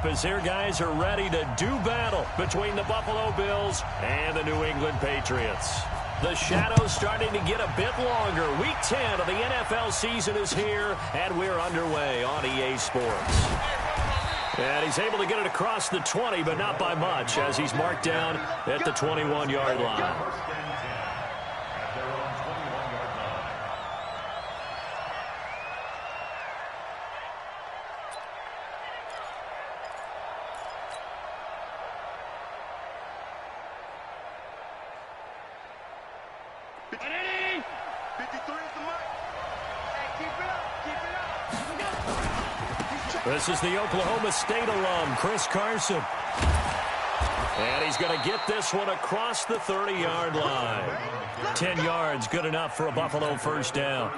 As their guys are ready to do battle between the Buffalo Bills and the New England Patriots. The shadow's starting to get a bit longer. Week 10 of the NFL season is here, and we're underway on EA Sports. And he's able to get it across the 20, but not by much, as he's marked down at the 21-yard line. This is the Oklahoma State alum, Chris Carson. And he's going to get this one across the 30-yard line. 10 yards, good enough for a Buffalo first down.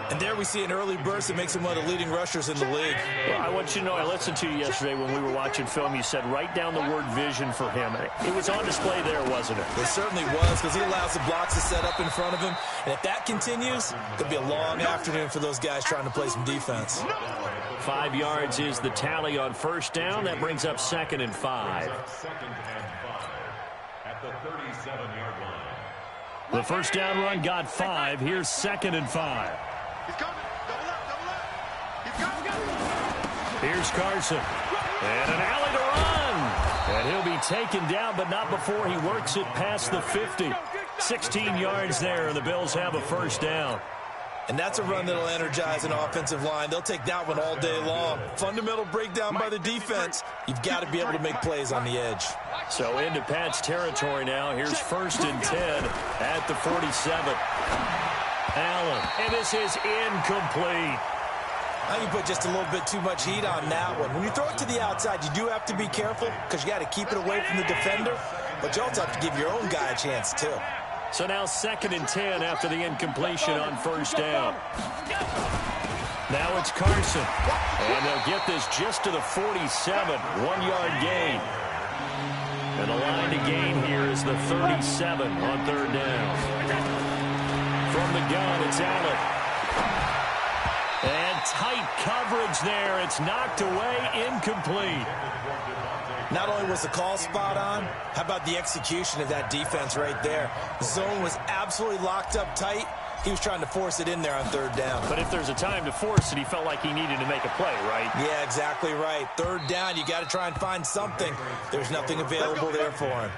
And there we see an early burst that makes him one of the leading rushers in the league. Well, I want you to know, I listened to you yesterday when we were watching film. You said write down the word vision for him. It was on display there, wasn't it? It certainly was, because he allows the blocks to set up in front of him. And if that continues, it'll be a long afternoon for those guys trying to play some defense. 5 yards is the tally on first down. That brings up 2nd and 5. At the 37-yard line. The first down run got 5. Here's 2nd and 5. He's coming. Double up, double up. He's coming. Here's Carson. And an alley to run. And he'll be taken down, but not before he works it past the 50. 16 yards there, and the Bills have a first down. And that's a run that'll energize an offensive line. They'll take that one all day long. Fundamental breakdown by the defense. You've got to be able to make plays on the edge. So into Pat's territory now. Here's 1st and 10 at the 47. Allen, and this is incomplete. Now you put just a little bit too much heat on that one. When you throw it to the outside, you do have to be careful because you got to keep it away from the defender, but you also have to give your own guy a chance too. So now 2nd and 10 after the incompletion on first down. Now it's Carson. And they'll get this just to the 47. 1-yard gain. And the line to gain here is the 37 on third down. From the gun, it's Allen. And tight coverage there. It's knocked away, incomplete. Not only was the call spot on, how about the execution of that defense right there? The zone was absolutely locked up tight. He was trying to force it in there on third down. But if there's a time to force it, he felt like he needed to make a play, right? Yeah, exactly right. Third down, you got to try and find something. There's nothing available there for him.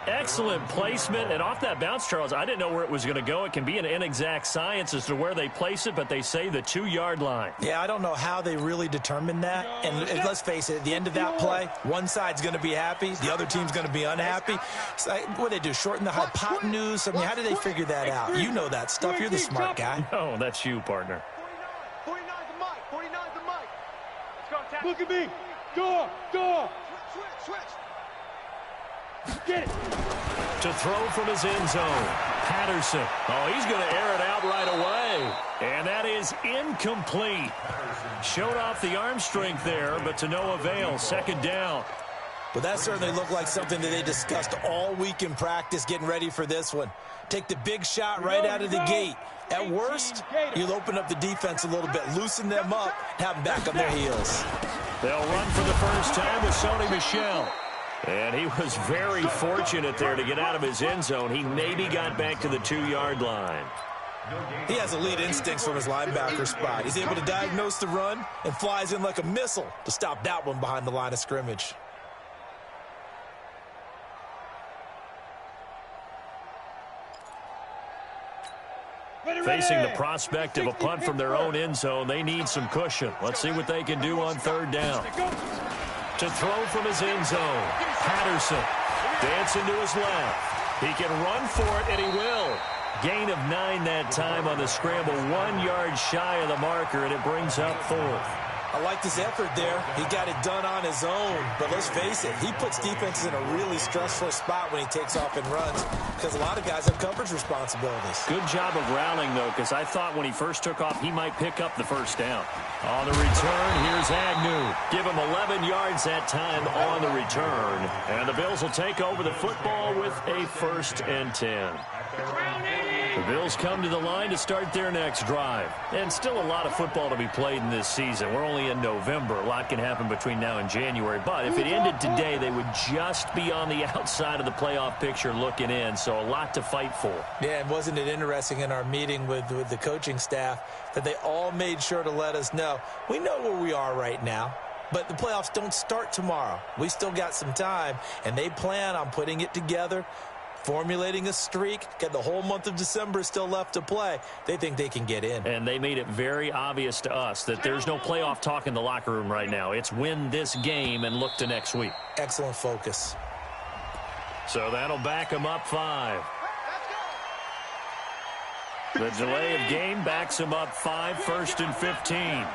Excellent placement, and off that bounce, Charles, I didn't know where it was going to go. It can be an inexact science as to where they place it, but they say the 2-yard line. Yeah, I don't know how they really determined that. And let's face it, at the end of that play, one side's going to be happy, the other team's going to be unhappy. So, what do they do, shorten the hypotenuse? I mean, how do they figure that out? You know that stuff. You're the smart guy. No, that's you, partner. 49's the mic. 49's the mic. Let's go, Tap. Look at me. Door. Switch. Get it. To throw from his end zone. Patterson. Oh, he's going to air it out right away. And that is incomplete. Showed off the arm strength there, but to no avail. 2nd down. But that certainly looked like something that they discussed all week in practice getting ready for this one. Take the big shot right out of the gate. At worst, you'll open up the defense a little bit, loosen them up, have them back on their heels. They'll run for the first time with Sony Michel. And he was very fortunate there to get out of his end zone. He maybe got back to the 2-yard line. He has elite instincts from his linebacker spot. He's able to diagnose the run and flies in like a missile to stop that one behind the line of scrimmage. Facing the prospect of a punt from their own end zone, they need some cushion. Let's see what they can do on third down. To throw from his end zone, Patterson dancing to his left. He can run for it, and he will. Gain of 9 that time on the scramble, 1 yard shy of the marker, and it brings up 4th. I liked his effort there. He got it done on his own. But let's face it, he puts defenses in a really stressful spot when he takes off and runs because a lot of guys have coverage responsibilities. Good job of rallying, though, because I thought when he first took off, he might pick up the first down. On the return, here's Agnew. Give him 11 yards that time on the return. And the Bills will take over the football with a 1st and 10. The Bills come to the line to start their next drive. And still a lot of football to be played in this season. We're only in November. A lot can happen between now and January. But if it ended today, they would just be on the outside of the playoff picture looking in. So a lot to fight for. Yeah, and wasn't it interesting in our meeting with the coaching staff that they all made sure to let us know, we know where we are right now. But the playoffs don't start tomorrow. We still got some time, and they plan on putting it together, formulating a streak, got the whole month of December still left to play. They think they can get in. And they made it very obvious to us that there's no playoff talk in the locker room right now. It's win this game and look to next week. Excellent focus. So that'll back them up 5. The delay of game backs them up 5, 1st and 15.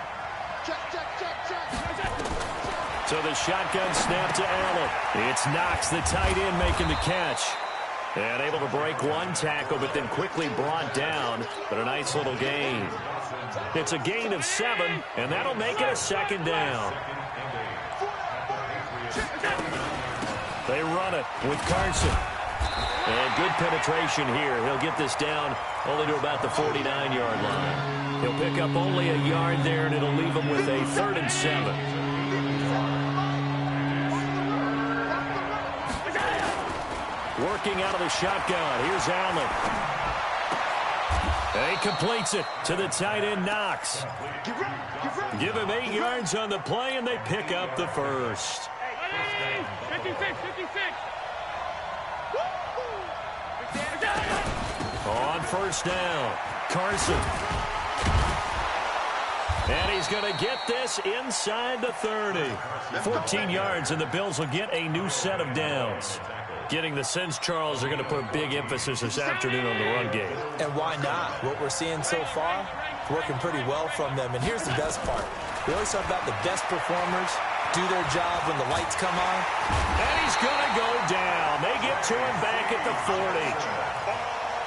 So the shotgun snap to Allen. It's Knox, the tight end, making the catch. And able to break one tackle, but then quickly brought down. But a nice little gain. It's a gain of 7, and that'll make it a 2nd down. They run it with Carson. And good penetration here. He'll get this down only to about the 49-yard line. He'll pick up only a yard there, and it'll leave him with a 3rd and 7. Working out of the shotgun. Here's Allen. And he completes it to the tight end, Knox. Give him 8 yards on the play, and they pick up the 1st. 56. On 1st down, Carson. And he's going to get this inside the 30. 14 yards, and the Bills will get a new set of downs. Getting the sense, Charles, they're going to put big emphasis this afternoon on the run game. And why not? What we're seeing so far, working pretty well from them. And here's the best part. We always talk about the best performers do their job when the lights come on. And he's going to go down. They get to him back at the 40.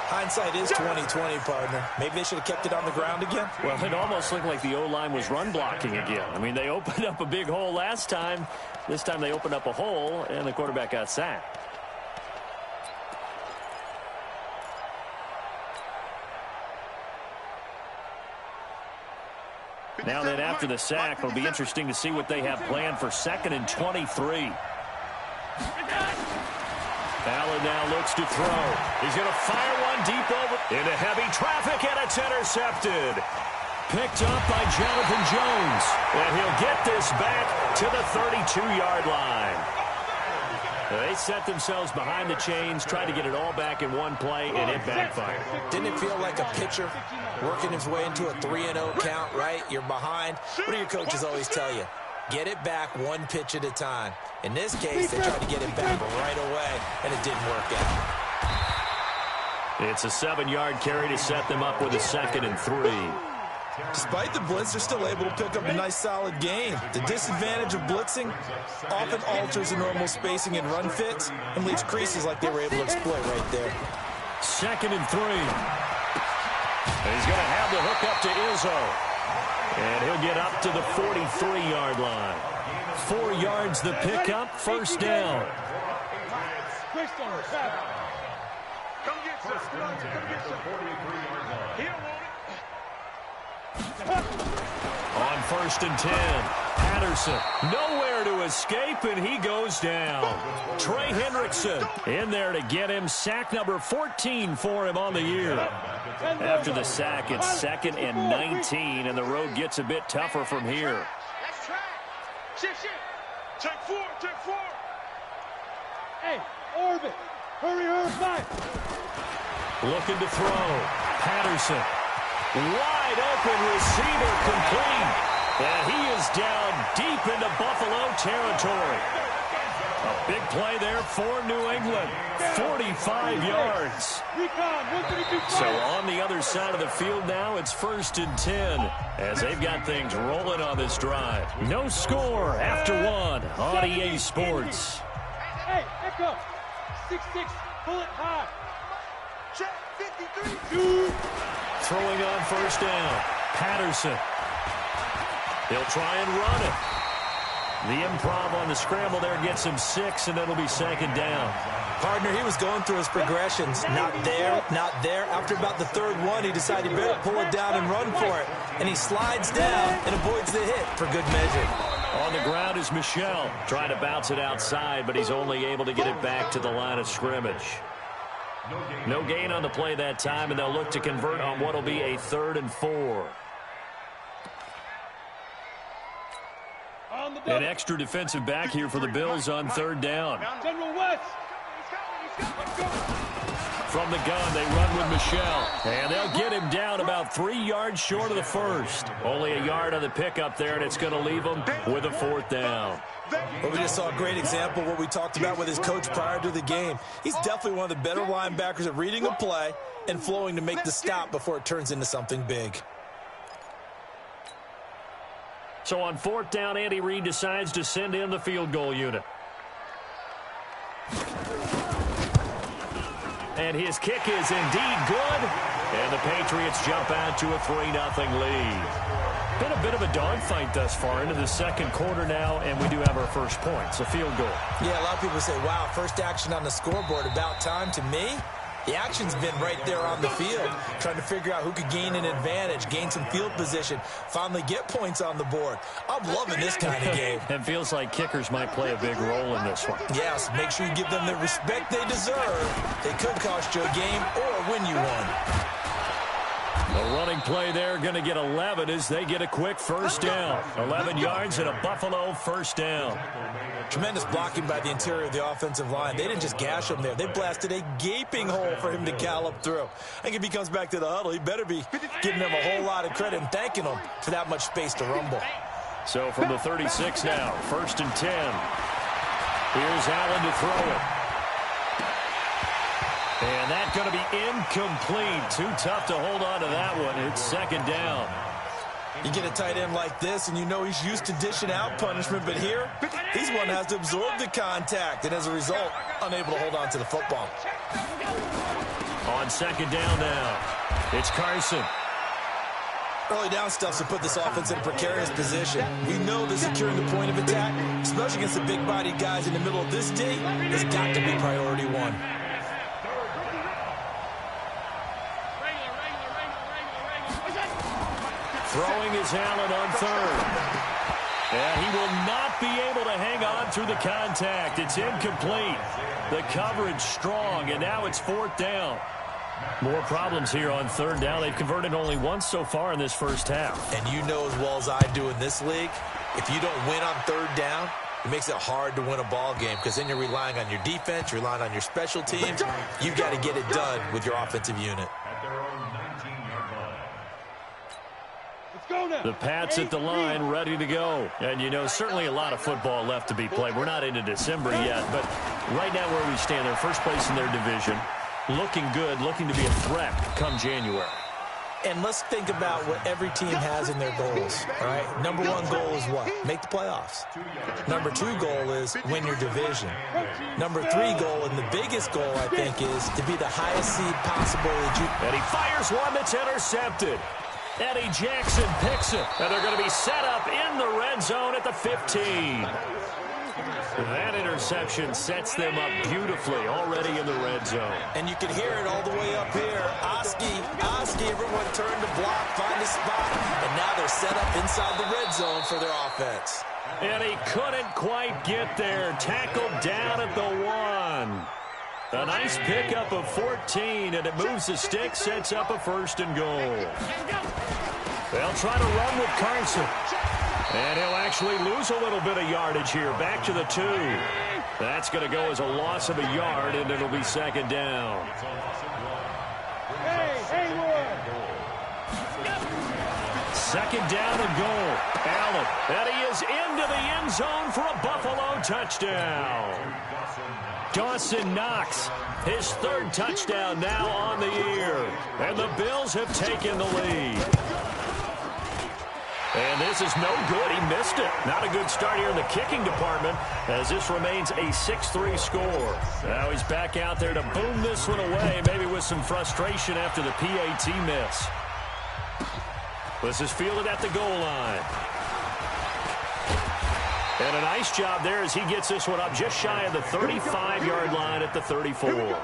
Hindsight is 20/20, partner. Maybe they should have kept it on the ground again. Well, it almost looked like the O-line was run blocking again. I mean, they opened up a big hole last time. This time they opened up a hole, and the quarterback got sacked. Now then, after the sack, it'll be interesting to see what they have planned for 2nd and 23. Allen now looks to throw. He's going to fire one deep over into heavy traffic, and it's intercepted. Picked up by Jonathan Jones. And he'll get this back to the 32-yard line. They set themselves behind the chains, tried to get it all back in one play, and it backfired. Didn't it feel like a pitcher working his way into a 3-0 count, right? You're behind. What do your coaches always tell you? Get it back one pitch at a time. In this case, they tried to get it back right away, and it didn't work out. It's a 7-yard carry to set them up with a 2nd and 3. Despite the blitz, they're still able to pick up a nice solid gain. The disadvantage of blitzing often alters the normal spacing and run fits and leaves creases like they were able to exploit right there. 2nd and 3. He's going to have the hook up to Izzo. And he'll get up to the 43-yard line. 4 yards the pickup, 1st down. Come get some. On 1st and 10, Patterson nowhere to escape, and he goes down. Trey Hendrickson in there to get him. Sack number 14 for him on the year. After the sack, it's 2nd and 19, and the road gets a bit tougher from here. That's track. Shift. Check 4. Hey, orbit. Hurry, back. Looking to throw. Patterson. Wide open receiver complete. And he is down deep into Buffalo territory. A big play there for New England. 45 yards. So on the other side of the field now, it's 1st and 10 as they've got things rolling on this drive. No score after 1 on EA Sports. Hey, echo. 6-6, pull it high. Check 53. Throwing on 1st down. Patterson. He'll try and run it. The improv on the scramble there gets him 6, and it'll be second down. Partner, he was going through his progressions. Not there, not there. After about the third one, he decided he better pull it down and run for it. And he slides down and avoids the hit for good measure. On the ground is Michel, trying to bounce it outside, but he's only able to get it back to the line of scrimmage. No gain on the play that time, and they'll look to convert on what will be a 3rd and 4. An extra defensive back here for the Bills on 3rd down. General West. From the gun, they run with Michel. And they'll get him down about 3 yards short of the first. Only a yard on the pickup there, and it's going to leave him with a 4th down. Well, we just saw a great example of what we talked about with his coach prior to the game. He's definitely one of the better linebackers at reading a play and flowing to make the stop before it turns into something big. So on 4th down, Andy Reid decides to send in the field goal unit. And his kick is indeed good. And the Patriots jump out to a 3-0 lead. Been a bit of a dogfight thus far into the second quarter now, and we do have our first points, a field goal. Yeah, a lot of people say, wow, first action on the scoreboard, about time. To me, the action's been right there on the field, trying to figure out who could gain an advantage, gain some field position, finally get points on the board. I'm loving this kind of game. It feels like kickers might play a big role in this one. Yes, make sure you give them the respect they deserve. They could cost you a game or win you one. A running play there, going to get 11 as they get a quick first down. 11 yards and a Buffalo first down. Tremendous blocking by the interior of the offensive line. They didn't just gash him there. They blasted a gaping hole for him to gallop through. I think if he comes back to the huddle, he better be giving them a whole lot of credit and thanking them for that much space to rumble. So from the 36 now, 1st and 10. Here's Allen to throw it. And that's going to be incomplete. Too tough to hold on to that one. It's 2nd down. You get a tight end like this, and you know he's used to dishing out punishment, but here, he's one that has to absorb the contact, and as a result, unable to hold on to the football. On 2nd down now, it's Carson. Early down stuff to put this offense in a precarious position. We know that securing the point of attack, especially against the big-bodied guys in the middle of this D, has got to be priority one. Throwing is Allen on 3rd. And he will not be able to hang on through the contact. It's incomplete. The coverage strong, and now it's 4th down. More problems here on 3rd down. They've converted only once so far in this first half. And you know as well as I do in this league, if you don't win on 3rd down, it makes it hard to win a ball game because then you're relying on your defense, you're relying on your special teams. You've got to get it done with your offensive unit. The Pats at the line, ready to go. And, you know, certainly a lot of football left to be played. We're not into December yet, but right now where we stand, they're first place in their division, looking good, looking to be a threat come January. And let's think about what every team has in their goals, all right? Number 1 goal is what? Make the playoffs. Number 2 goal is win your division. Number 3 goal, and the biggest goal, I think, is to be the highest seed possible. And he fires one that's intercepted. Eddie Jackson picks it, and they're going to be set up in the red zone at the 15. That interception sets them up beautifully already in the red zone. And you can hear it all the way up here. Oski, everyone turned to block, find a spot, and now they're set up inside the red zone for their offense. And he couldn't quite get there. Tackled down at the 1. A nice pickup of 14, and it moves the stick, sets up a 1st and goal. They'll try to run with Carson. And he'll actually lose a little bit of yardage here. Back to the 2. That's going to go as a loss of a yard, and it'll be 2nd down. Second down and goal. Allen, and he is into the end zone for a Buffalo touchdown. Dawson Knox, his 3rd touchdown now on the year. And the Bills have taken the lead. And this is no good. He missed it. Not a good start here in the kicking department as this remains a 6-3 score. Now he's back out there to boom this one away, maybe with some frustration after the PAT miss. This is fielded at the goal line. And a nice job there as he gets this one up just shy of the 35-yard line at the 34.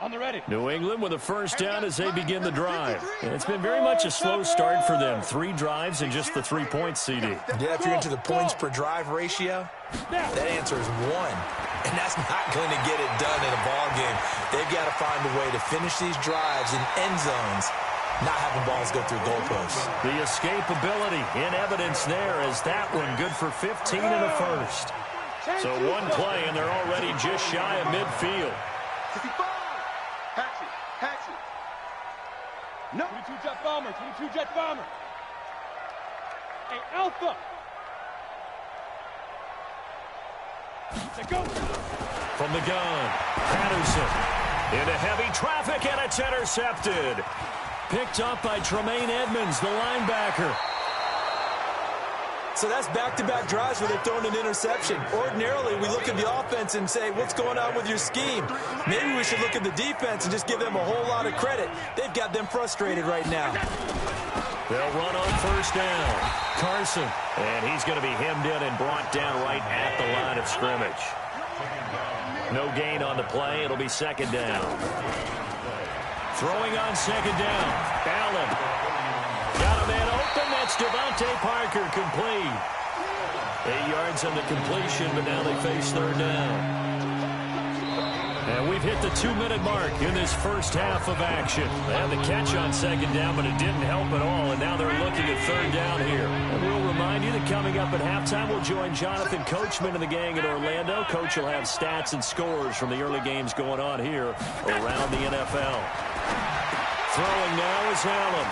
On the ready. New England with a first down as they begin the drive. And it's been very much a slow start for them. 3 drives and just the 3 points, CD. Yeah, if you're into the points per drive ratio, that answer is 1. And that's not going to get it done in a ball game. They've got to find a way to finish these drives in end zones, not having balls go through goalposts. The escapability in evidence there as that one good for 15 and a first. So one play and they're already just shy of midfield. 55. Hatchet. No. 22 jet bomber. 22 jet bomber. Hey, Alpha. Let's go. From the gun, Patterson into heavy traffic, and it's intercepted. Picked up by Tremaine Edmonds, the linebacker. So that's back-to-back drives where they're throwing an interception. Ordinarily, we look at the offense and say, what's going on with your scheme? Maybe we should look at the defense and just give them a whole lot of credit. They've got them frustrated right now. They'll run on first down. Carson, and he's going to be hemmed in and brought down right at the line of scrimmage. No gain on the play. It'll be second down. Throwing on second down. Allen. Got a man open. That's Devontae Parker, complete. 8 yards on the completion, but now they face third down. And we've hit the 2-minute mark in this first half of action. They had the catch on second down, but it didn't help at all, and now they're looking at third down here. And we'll remind you that coming up at halftime, we'll join Jonathan Coachman and the gang in Orlando. Coach will have stats and scores from the early games going on here around the NFL. Throwing now is Allen.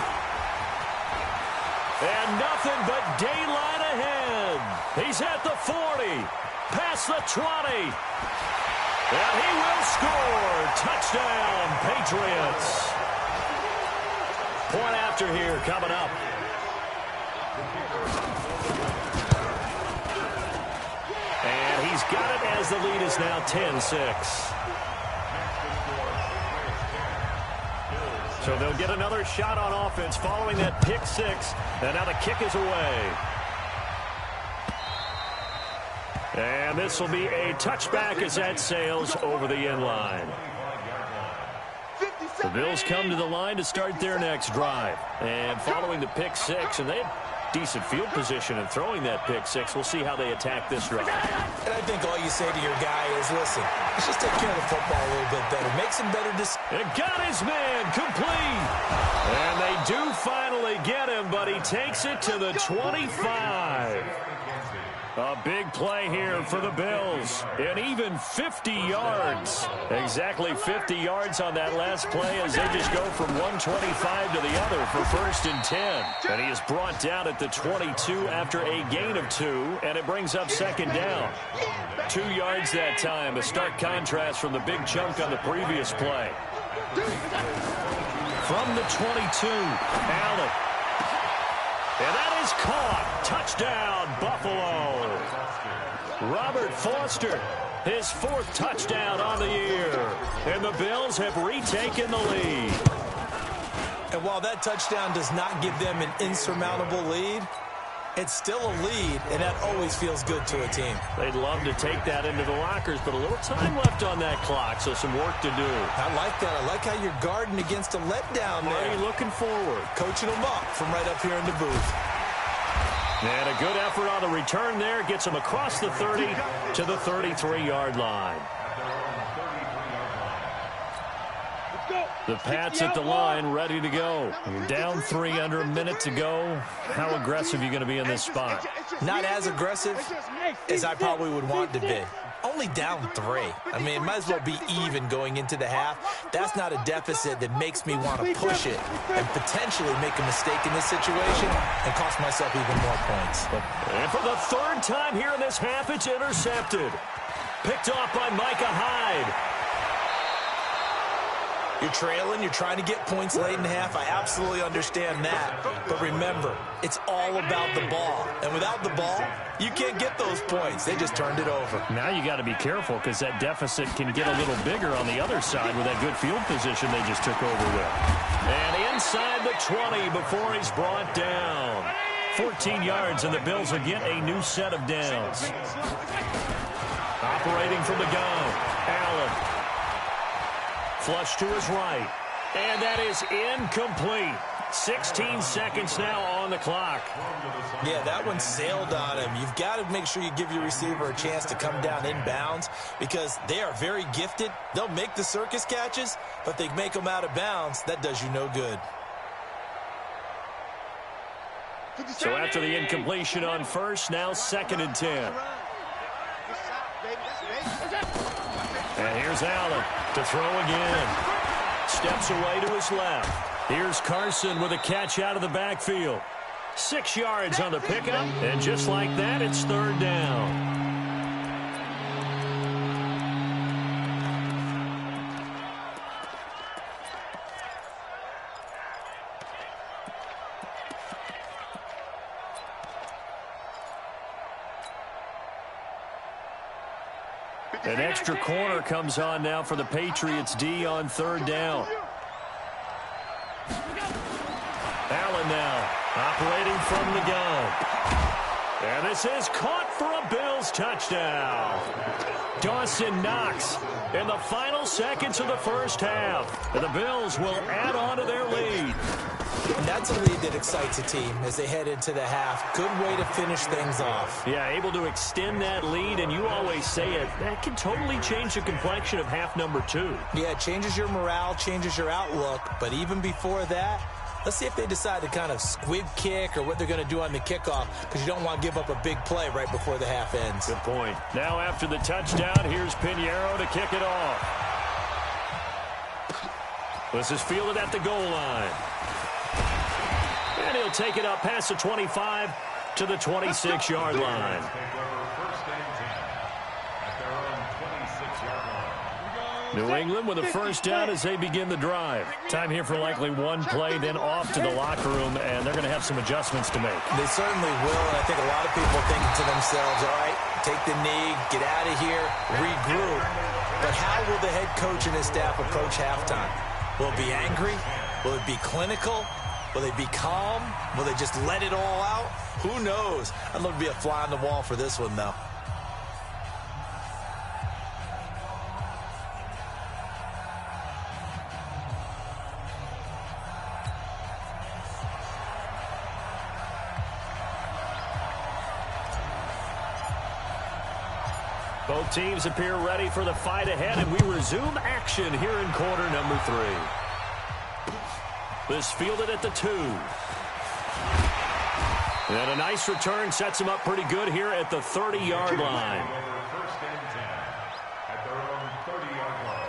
And nothing but daylight ahead. He's at the 40, past the 20. And he will score. Touchdown, Patriots. Point after here coming up. And he's got it as the lead is now 10-6. So they'll get another shot on offense following that pick 6. And now the kick is away. And this will be a touchback as that sails over the end line. The Bills come to the line to start their next drive. And following the pick 6, and they have decent field position in throwing that pick 6. We'll see how they attack this drive. And I think all you say to your guy is, listen, let's just take care of the football a little bit better. Make some better decisions. And got his man complete. And they do finally get him, but he takes it to the 25. A big play here for the Bills. And even 50 yards. Exactly 50 yards on that last play as they just go from 125 to the other for first and 10. And he is brought down at the 22 after a gain of 2. And it brings up second down. 2 yards that time. A stark contrast from the big chunk on the previous play. From the 22, Allen. And that is caught. Touchdown, Buffalo. Robert Foster, his 4th touchdown on the year. And the Bills have retaken the lead. And while that touchdown does not give them an insurmountable lead, it's still a lead, and that always feels good to a team. They'd love to take that into the lockers, but a little time left on that clock, so some work to do. I like that. I like how you're guarding against a letdown there. Marty looking forward. Coaching them up from right up here in the booth. And a good effort on the return there. Gets him across the 30 to the 33-yard line. The Pats at the line, ready to go. Down 3 under a minute to go. How aggressive are you going to be in this spot? Not as aggressive as I probably would want to be. Only down 3. I mean, it might as well be even going into the half. That's not a deficit that makes me want to push it and potentially make a mistake in this situation and cost myself even more points. And for the 3rd time here in this half, it's intercepted. Picked off by Micah Hyde. You're trailing, you're trying to get points late in half. I absolutely understand that. But remember, it's all about the ball. And without the ball, you can't get those points. They just turned it over. Now you got to be careful because that deficit can get a little bigger on the other side with that good field position they just took over with. And inside the 20 before he's brought down. 14 yards, and the Bills will get a new set of downs. Operating from the gun, Allen. Flush to his right. And that is incomplete. 16 seconds now on the clock. Yeah, that one sailed on him. You've got to make sure you give your receiver a chance to come down inbounds because they are very gifted. They'll make the circus catches, but they make them out of bounds. That does you no good. So after the incompletion on first, now 2nd and 10. And here's Allen to throw again. Steps away to his left. Here's Carson with a catch out of the backfield. 6 yards on the pickup, and just like that, it's 3rd down. An extra corner comes on now for the Patriots D on 3rd down. Allen now operating from the gun. And this is caught for a Bills touchdown. Dawson Knox in the final seconds of the first half. And the Bills will add on to their lead. And that's a lead that excites a team as they head into the half. Good way to finish things off. Yeah, able to extend that lead, and you always say it, that can totally change the complexion of half number 2. Yeah, it changes your morale, changes your outlook. But even before that, let's see if they decide to kind of squib kick or what they're going to do on the kickoff because you don't want to give up a big play right before the half ends. Good point. Now after the touchdown, here's Pinheiro to kick it off. This is fielded at the goal line. And he'll take it up past the 25 to the 26-yard line. New England with a first down as they begin the drive. Time here for likely one play, then off to the locker room, and they're going to have some adjustments to make. They certainly will, and I think a lot of people are thinking to themselves, all right, take the knee, get out of here, regroup. But how will the head coach and his staff approach halftime? Will it be angry? Will it be clinical? Will they be calm? Will they just let it all out? Who knows? I'd love to be a fly on the wall for this one, though. Both teams appear ready for the fight ahead, and we resume action here in quarter number 3. This fielded at the 2. And a nice return sets him up pretty good here at the 30-yard line. First and 10 at their own 30-yard line.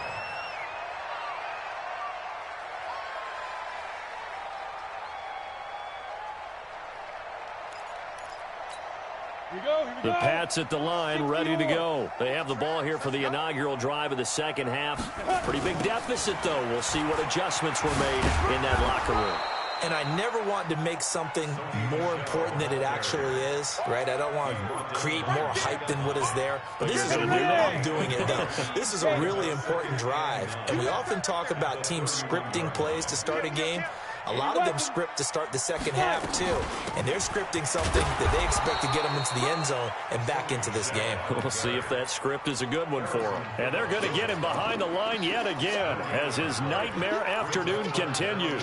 The Pats at the line, ready to go. They have the ball here for the inaugural drive of the second half. Pretty big deficit, though. We'll see what adjustments were made in that locker room. And I never want to make something more important than it actually is, right? I don't want to create more hype than what is there. But this is a real, I'm doing it, though. This is a really important drive. And we often talk about teams scripting plays to start a game. A lot of them script to start the second half, too. And they're scripting something that they expect to get them into the end zone and back into this game. We'll see if that script is a good one for them. And they're going to get him behind the line yet again as his nightmare afternoon continues.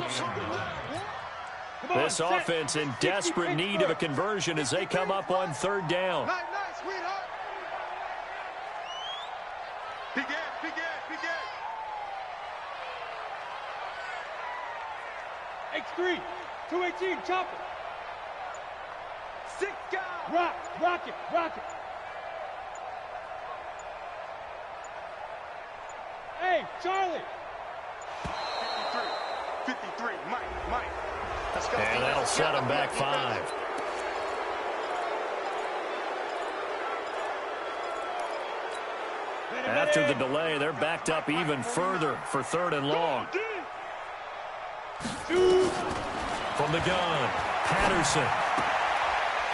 This offense in desperate need of a conversion as they come up on 3rd down. Nice, sweetheart. Begin. X3, 218, chopper. 6 guys. Rock it. Hey, Charlie. 53, Mike. Let's go. And that'll set him back 5. After the delay, they're backed up even further for 3rd and long. From the gun, Patterson.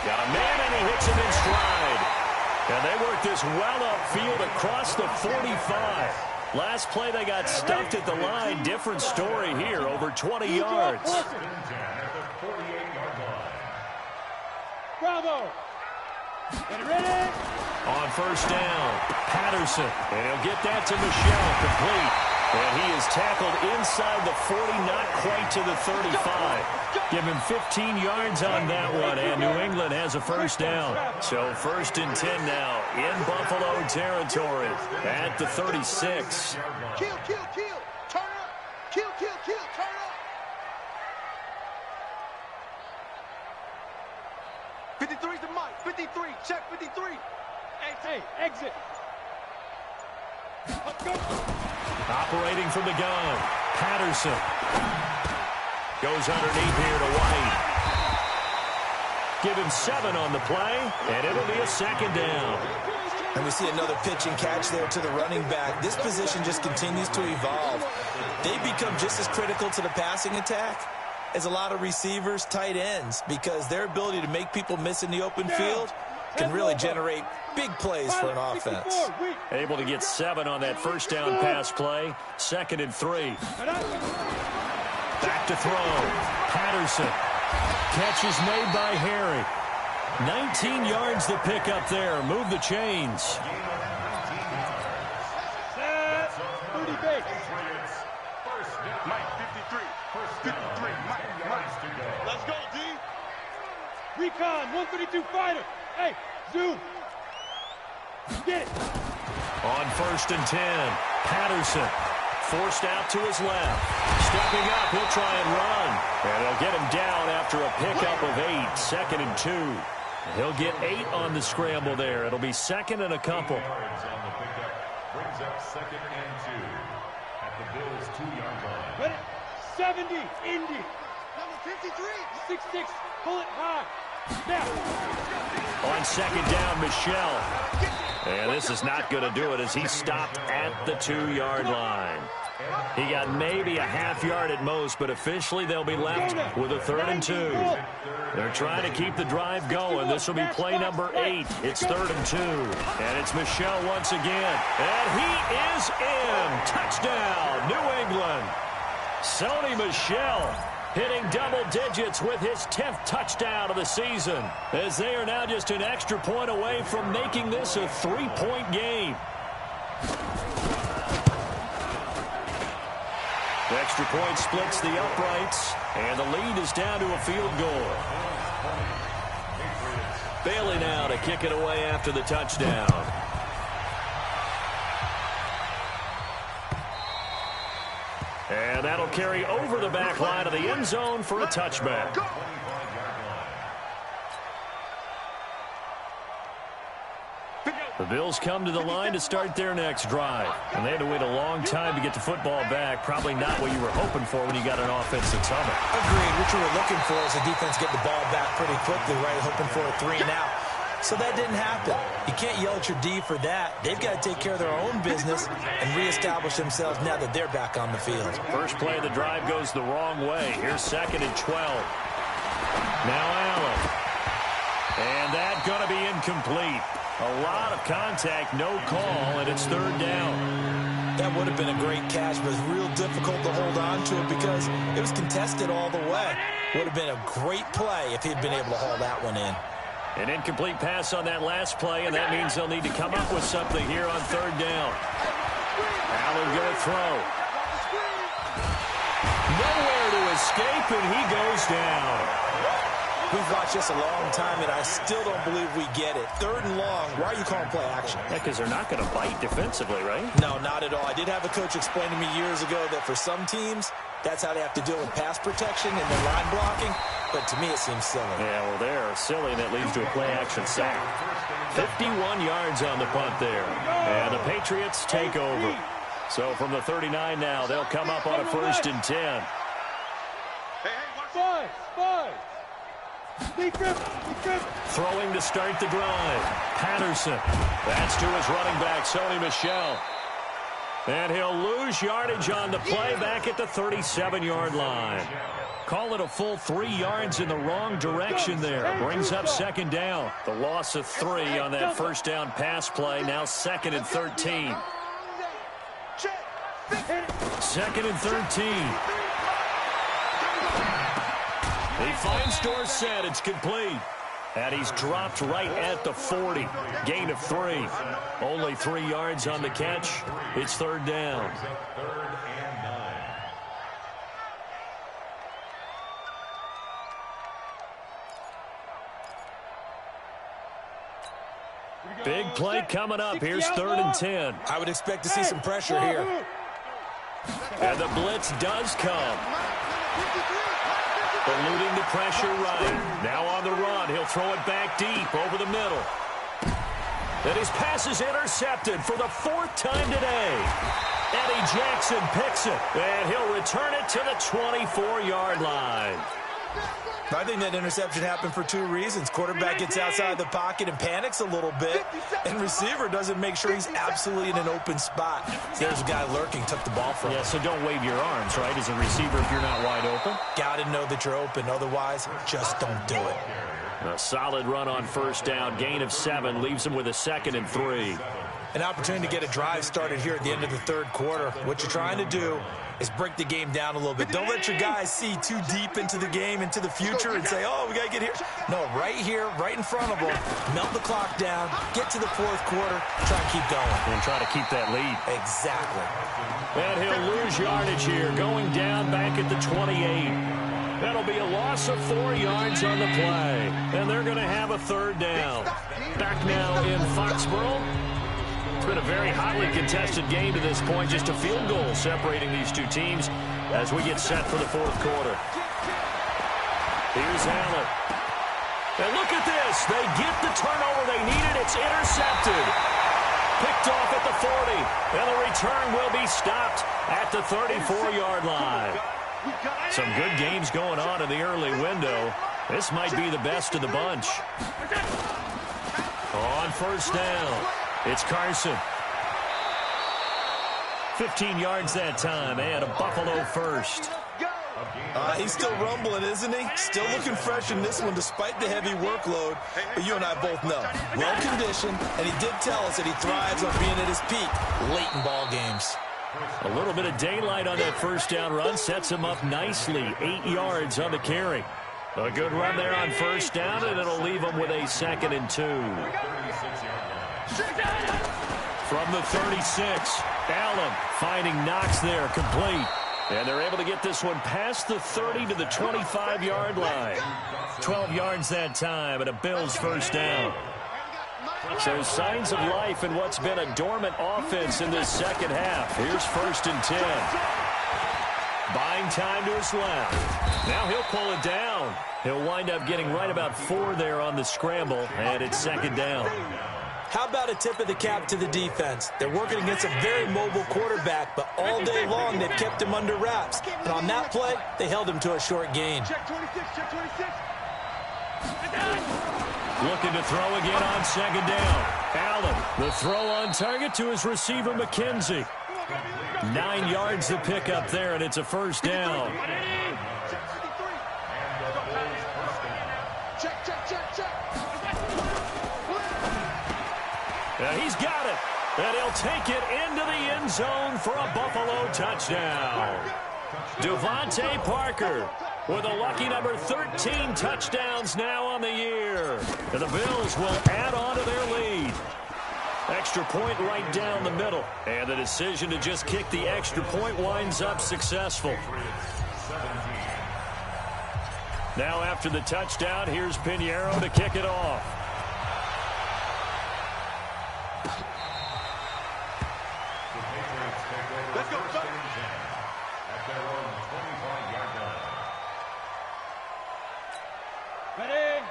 Got a man, and he hits him in stride. And they work this well upfield across the 45. Last play, they got stuffed at the line. Different story here, over 20 yards. Bravo. Get ready. On 1st down, Patterson. And he'll get that to Michel, complete. And he is tackled inside the 40, not quite to the 35. Give him 15 yards on that one, and New England has a 1st down. So 1st and 10 now in Buffalo territory at the 36. Kill, kill, kill. Turn up. Kill, kill, kill. Turn up. 53's the mic. 53. Check 53. Hey, exit. Let's go. Operating from the gun, Patterson. Goes underneath here to White. Give him 7 on the play, and it'll be a 2nd down. And we see another pitch and catch there to the running back. This position just continues to evolve. They become just as critical to the passing attack as a lot of receivers, tight ends, because their ability to make people miss in the open field can really generate big plays for an offense. Able to get 7 on that 1st down pass play. 2nd and 3. Back to throw. Patterson. Catch is made by Harry. 19 yards the pick up there. Move the chains. 30 base. Mike, 53. 53. Mike. Let's go, D. Recon, 132 fighter. Hey, zoom. Get it. On 1st and 10, Patterson forced out to his left. Stepping up, he'll try and run. And they'll get him down after a pickup of 8, 2nd and 2. He'll get 8 on the scramble there. It'll be 2nd and a couple. Brings up 2nd and 2 at the Bills' 2-yard line. Ready? 70, Indy. Number 53. 6'6", pull it high. Now. On 2nd down, Michel. And this is not going to do it as he stopped at the 2-yard line. He got maybe a half yard at most, but officially they'll be left with a 3rd and 2. They're trying to keep the drive going. This will be play number 8. It's 3rd and 2. And it's Michel once again. And he is in. Touchdown, New England. Sony Michel hitting double digits with his 10th touchdown of the season, as they are now just an extra point away from making this a 3-point game. The extra point splits the uprights, and the lead is down to a field goal. Bailey now to kick it away after the touchdown. And that'll carry over the back line of the end zone for a touchback. The Bills come to the line to start their next drive. And they had to wait a long time to get the football back. Probably not what you were hoping for when you got an offense that's humming. Agreed. What you were looking for is the defense get the ball back pretty quickly, right? Hoping for a 3 and out. So that didn't happen. You can't yell at your D for that. They've got to take care of their own business and reestablish themselves now that they're back on the field. First play of the drive goes the wrong way. Here's 2nd and 12. Now Allen. And that's going to be incomplete. A lot of contact, no call, and it's 3rd down. That would have been a great catch, but it's real difficult to hold on to it because it was contested all the way. Would have been a great play if he'd been able to haul that one in. An incomplete pass on that last play, and that means they'll need to come up with something here on 3rd down. Allen going to throw. Nowhere to escape, and he goes down. We've watched this a long time, and I still don't believe we get it. 3rd and long. Why are you calling play action? Yeah, because they're not going to bite defensively, right? No, not at all. I did have a coach explain to me years ago that for some teams, that's how they have to deal with pass protection and their line blocking. But to me, it seems silly. Yeah, well, they're silly, and that leads to a play-action sack. 51 yards on the punt there. And the Patriots take over. So from the 39 now, they'll come up on a 1st and 10. Five. Throwing to start the drive. Patterson. That's to his running back, Sony Michel. And he'll lose yardage on the play back at the 37-yard line. Call it a full 3 yards in the wrong direction there. Brings up second down. The loss of 3 on that first down pass play. Now 2nd and 13. 2nd and 13. He finds Dorsett. It's complete. And he's dropped right at the 40. Gain of 3. Only 3 yards on the catch. It's 3rd down. Big play coming up. Here's 3rd and 10. I would expect to see some pressure here. And the blitz does come. Eluding the pressure right. Now on the run. He'll throw it back deep over the middle. And his pass is intercepted for the 4th time today. Eddie Jackson picks it. And he'll return it to the 24-yard line. I think that interception happened for 2 reasons. Quarterback gets outside the pocket and panics a little bit, and receiver doesn't make sure he's absolutely in an open spot. There's a guy lurking, took the ball from him. Yeah, so don't wave your arms, right, as a receiver if you're not wide open. Got to know that you're open. Otherwise, just don't do it. A solid run on first down. Gain of 7 leaves him with a 2nd and 3. An opportunity to get a drive started here at the end of the 3rd quarter. What you're trying to do is break the game down a little bit. Don't let your guys see too deep into the game, into the future, and say, oh, we got to get here. No, right here, right in front of them, melt the clock down, get to the 4th quarter, try and keep going. And try to keep that lead. Exactly. And he'll lose yardage here, going down back at the 28. That'll be a loss of 4 yards on the play. And they're going to have a 3rd down. Back now in Foxborough. It's been a very hotly contested game to this point. Just a field goal separating these two teams as we get set for the 4th quarter. Here's Allen. And look at this. They get the turnover they needed. It's intercepted. Picked off at the 40. And the return will be stopped at the 34-yard line. Some good games going on in the early window. This might be the best of the bunch. On first down. It's Carson. 15 yards that time, and a Buffalo first. He's still rumbling, isn't he? Still looking fresh in this one despite the heavy workload. But you and I both know, well-conditioned, and he did tell us that he thrives on being at his peak late in ball games. A little bit of daylight on that first down run sets him up nicely. 8 yards on the carry. A good run there on first down, and it'll leave him with a 2nd and 2. From the 36, Allen finding Knox there, complete. And they're able to get this one past the 30 to the 25-yard line. 12 yards that time, and a Bills first down. So signs of life in what's been a dormant offense in this second half. Here's 1st and 10. Buying time to his left. Now he'll pull it down. He'll wind up getting right about 4 there on the scramble, and it's 2nd down. How about a tip of the cap to the defense? They're working against a very mobile quarterback, but all day long they've kept him under wraps. And on that play, they held him to a short gain. Check 26, check 26. Looking to throw again on 2nd down. Allen, the throw on target to his receiver, McKenzie. 9 yards to pick up there, and it's a first down. And he's got it. And he'll take it into the end zone for a Buffalo touchdown. Devontae Parker with a lucky number 13 touchdowns now on the year. And the Bills will add on to their lead. Extra point right down the middle. And the decision to just kick the extra point winds up successful. Now after the touchdown, here's Pinheiro to kick it off. Let's go, son.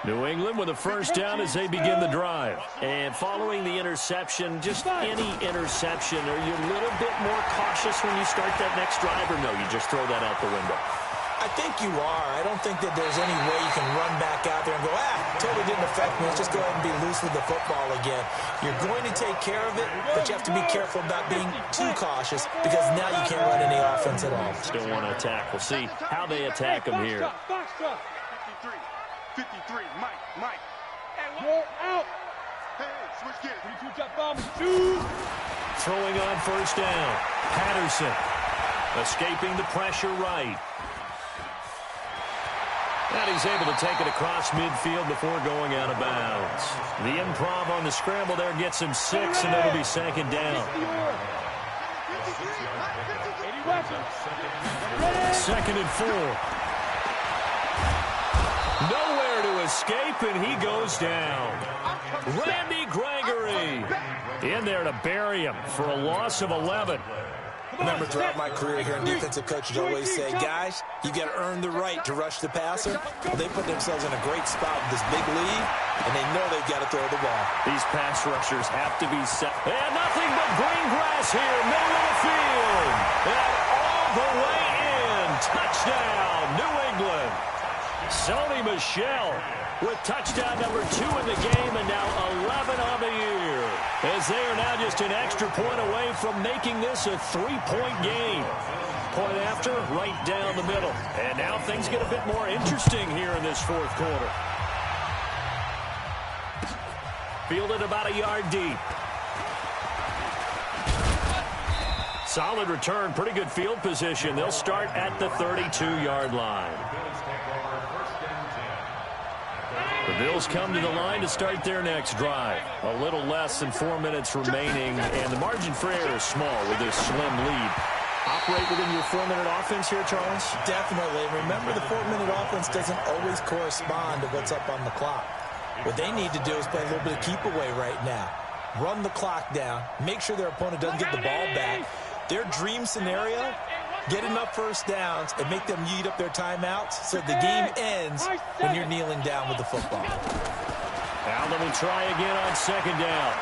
New England with a first down as they begin the drive. And following the interception, just any interception, are you a little bit more cautious when you start that next drive, or no, you just throw that out the window? I think you are. I don't think that there's any way you can run back out there and go, totally didn't affect me. Let's just go ahead and be loose with the football again. You're going to take care of it, but you have to be careful about being too cautious because now you can't run any offense at all. Still want to attack. We'll see how they attack him here. 53, Mike. You're out. Hey, switch gears. 22 got bomb. Shoot. Throwing on first down. Patterson escaping the pressure right. And he's able to take it across midfield before going out of bounds. The improv on the scramble there gets him 6, and it'll be second down. 2nd and 4. Nowhere to escape, and he goes down. Randy Gregory in there to bury him for a loss of 11. Remember, throughout my career here in defensive coaches always say, guys, you got to earn the right to rush the passer. Well, they put themselves in a great spot with this big lead, and they know they've got to throw the ball. These pass rushers have to be set. And nothing but green grass here, middle of the field. And all the way in. Touchdown, New England. Sony Michel with touchdown number 2 in the game, and now 11 on the year, as they are now just an extra point away from making this a 3-point game. Point after, right down the middle. And now things get a bit more interesting here in this 4th quarter. Fielded about a yard deep. Solid return, pretty good field position. They'll start at the 32-yard line. The Bills come to the line to start their next drive. A little less than 4 minutes remaining, and the margin for error is small with this slim lead. Operate within your 4-minute offense here, Charles? Definitely. Remember, the 4-minute offense doesn't always correspond to what's up on the clock. What they need to do is play a little bit of keep away right now. Run the clock down. Make sure their opponent doesn't get the ball back. Their dream scenario, get enough first downs and make them eat up their timeouts so the game ends when you're kneeling down with the football. Allen will try again on 2nd down.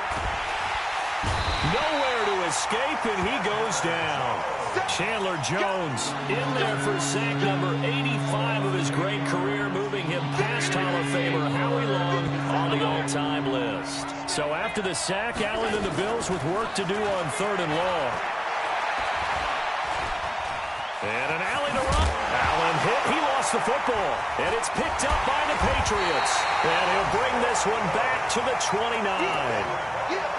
Nowhere to escape, and he goes down. Chandler Jones in there for sack number 85 of his great career, moving him past Hall of Famer Howie Long on the all-time list. So after the sack, Allen and the Bills with work to do on 3rd and long. And an alley to run. Allen hit. He lost the football. And it's picked up by the Patriots. And he'll bring this one back to the 29.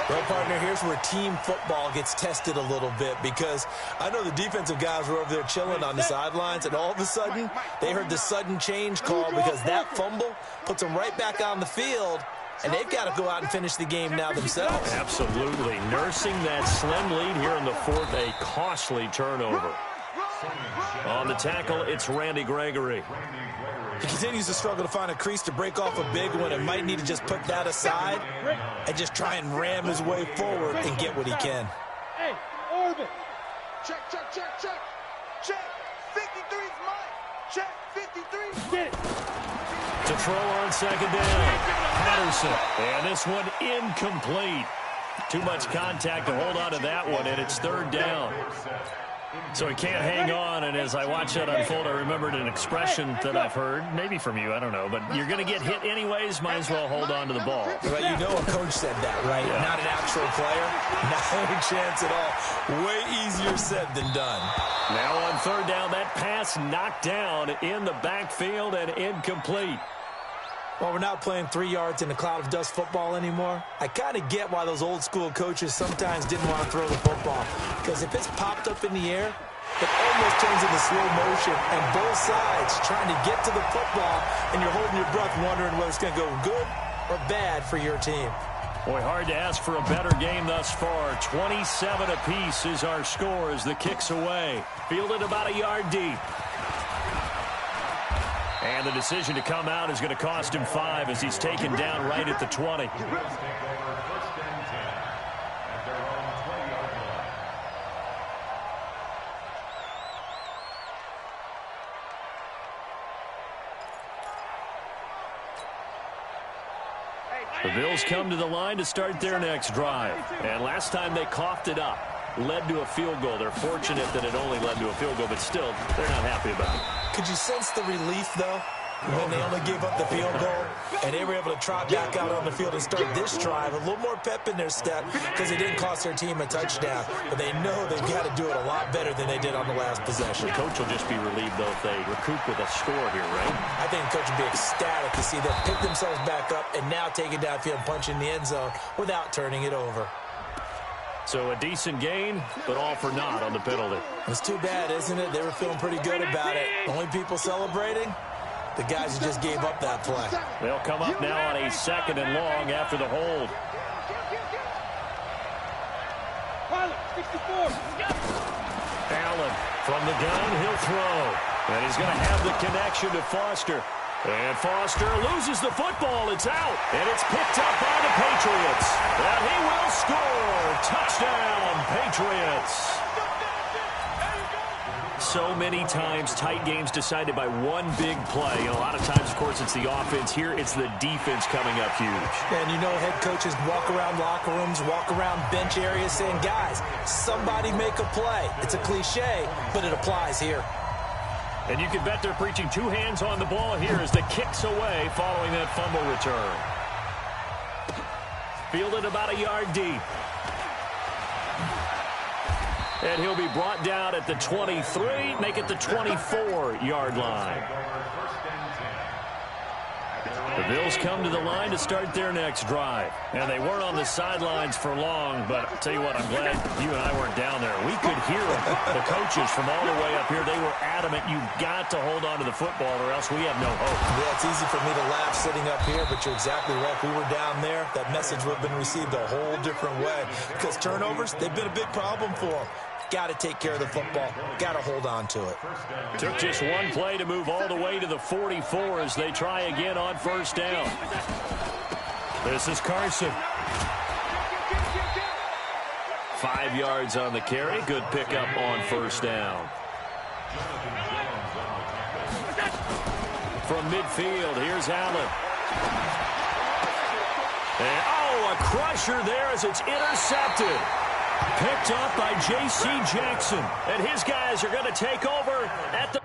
Well, partner, here's where team football gets tested a little bit, because I know the defensive guys were over there chilling on the sidelines, and all of a sudden, they heard the sudden change call because that fumble puts them right back on the field, and they've got to go out and finish the game now themselves. Absolutely. Nursing that slim lead here in the 4th, a costly turnover. On the tackle, it's Randy Gregory. He continues to struggle to find a crease to break off a big one and might need to just put that aside and just try and ram his way forward and get what he can. Hey, Orbit. Check. 53's mine. Check, 53. Get it. To throw on 2nd down. Patterson. And this one incomplete. Too much contact to hold on to that one, and it's 3rd down. So he can't hang on, and as I watch that unfold, I remembered an expression that I've heard, maybe from you, I don't know, but you're going to get hit anyways, might as well hold on to the ball. Right, you know a coach said that, right? Yeah. Not an actual player, not a chance at all. Way easier said than done. Now on 3rd down, that pass knocked down in the backfield and incomplete. Well, we're not playing 3 yards in a cloud of dust football anymore. I kind of get why those old school coaches sometimes didn't want to throw the football. Because if it's popped up in the air, it almost turns into slow motion. And both sides trying to get to the football, and you're holding your breath wondering whether it's going to go good or bad for your team. Boy, hard to ask for a better game thus far. 27 apiece is our score as the kick's away. Fielded about a yard deep. And the decision to come out is going to cost him 5 as he's taken down right at the 20. The Bills come to the line to start their next drive. And last time they coughed it up, led to a field goal. They're fortunate that it only led to a field goal, but still, they're not happy about it. Could you sense the relief, though, when they only gave up the field goal and they were able to trot back out on the field and start this drive? A little more pep in their step because it didn't cost their team a touchdown. But they know they've got to do it a lot better than they did on the last possession. The coach will just be relieved, though, if they recoup with a score here, right? I think the coach will be ecstatic to see them pick themselves back up and now take it downfield and punch in the end zone without turning it over. So a decent gain, but all for naught on the penalty. It's too bad, isn't it? They were feeling pretty good about it. Only people celebrating, the guys who just gave up that play. They'll come up now on a 2nd and long after the hold. Allen from the gun, he'll throw. And he's going to have the connection to Foster. And Foster loses the football. It's out. And it's picked up by the Patriots. And he will score. Touchdown, Patriots. So many times, tight games decided by one big play. And a lot of times, of course, it's the offense. Here, it's the defense coming up huge. And you know head coaches walk around locker rooms, walk around bench areas saying, guys, somebody make a play. It's a cliche, but it applies here. And you can bet they're preaching two hands on the ball here as the kick's away following that fumble return. Fielded about a yard deep. And he'll be brought down at the 23, make it the 24-yard line. The Bills come to the line to start their next drive. And they weren't on the sidelines for long, but I'll tell you what, I'm glad you and I weren't down there. We could hear them. The coaches from all the way up here, they were adamant, you've got to hold on to the football or else we have no hope. Yeah, it's easy for me to laugh sitting up here, but you're exactly right. If we were down there, that message would have been received a whole different way. Because turnovers, they've been a big problem for them. Got to take care of the football. Got to hold on to it. Took just one play to move all the way to the 44 as they try again on first down. This is Carson. 5 yards on the carry. Good pickup on first down. From midfield, here's Allen. And, oh, a crusher there as it's intercepted. Picked up by J.C. Jackson. And his guys are going to take over at the...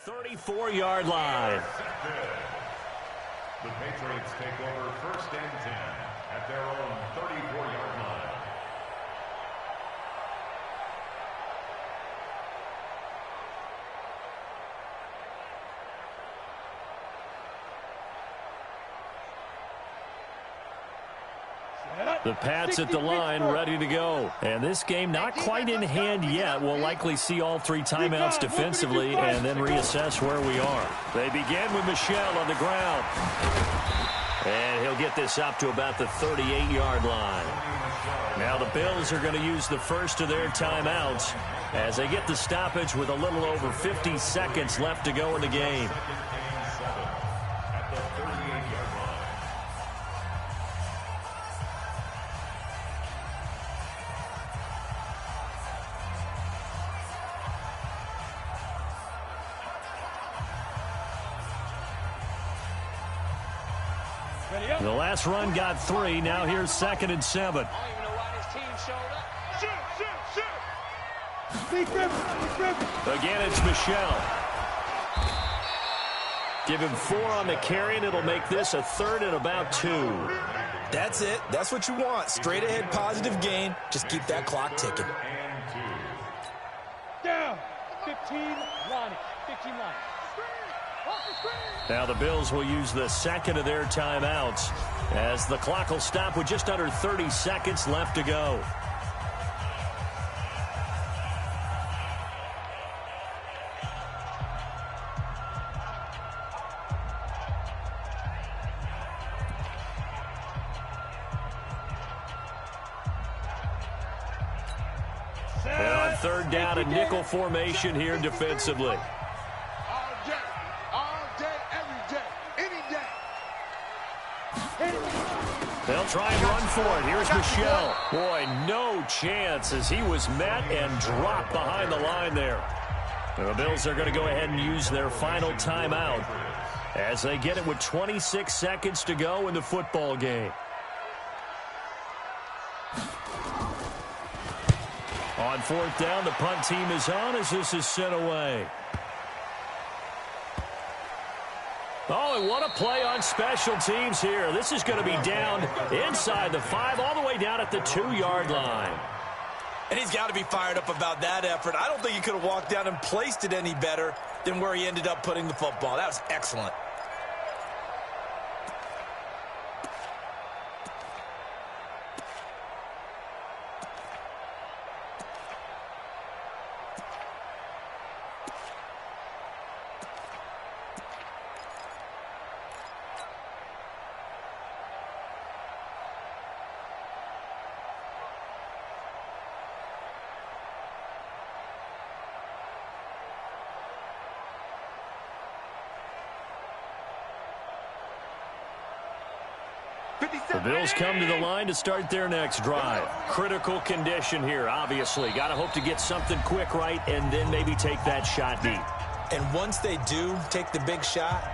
...34-yard line. The Patriots take over first and 10 at their own 34-yard line. The Pats at the line, ready to go. And this game not quite in hand yet. We'll likely see all 3 timeouts defensively and then reassess where we are. They begin with Michel on the ground. And he'll get this up to about the 38-yard line. Now the Bills are going to use the first of their timeouts as they get the stoppage with a little over 50 seconds left to go in the game. The last run got 3. Now here's 2nd and 7. I don't even know why this team showed up. Shoot! Again, it's Michel. Give him 4 on the carry, and it'll make this a 3rd and about 2. That's it. That's what you want. Straight ahead positive gain. Just keep that clock ticking. Down. 15 line. 15 line. Now the Bills will use the second of their timeouts as the clock will stop with just under 30 seconds left to go. And on 3rd down, a nickel formation here defensively. They'll try and run for it. Here's Michel. Boy, no chance as he was met and dropped behind the line there. The Bills are going to go ahead and use their final timeout as they get it with 26 seconds to go in the football game. On 4th down, the punt team is on as this is sent away. Oh, and what a play on special teams here. This is going to be down inside the 5, all the way down at the 2-yard line. And he's got to be fired up about that effort. I don't think he could have walked down and placed it any better than where he ended up putting the football. That was excellent. The Bills come to the line to start their next drive. Critical condition here, obviously. Got to hope to get something quick right and then maybe take that shot deep. And once they do take the big shot,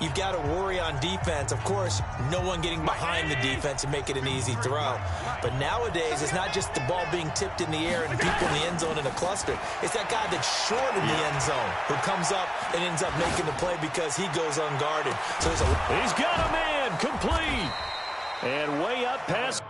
you've got to worry on defense. Of course, no one getting behind the defense and make it an easy throw. But nowadays, it's not just the ball being tipped in the air and people in the end zone in a cluster. It's that guy that's short in the end zone who comes up and ends up making the play because he goes unguarded. So there's He's got a man, complete. And way up past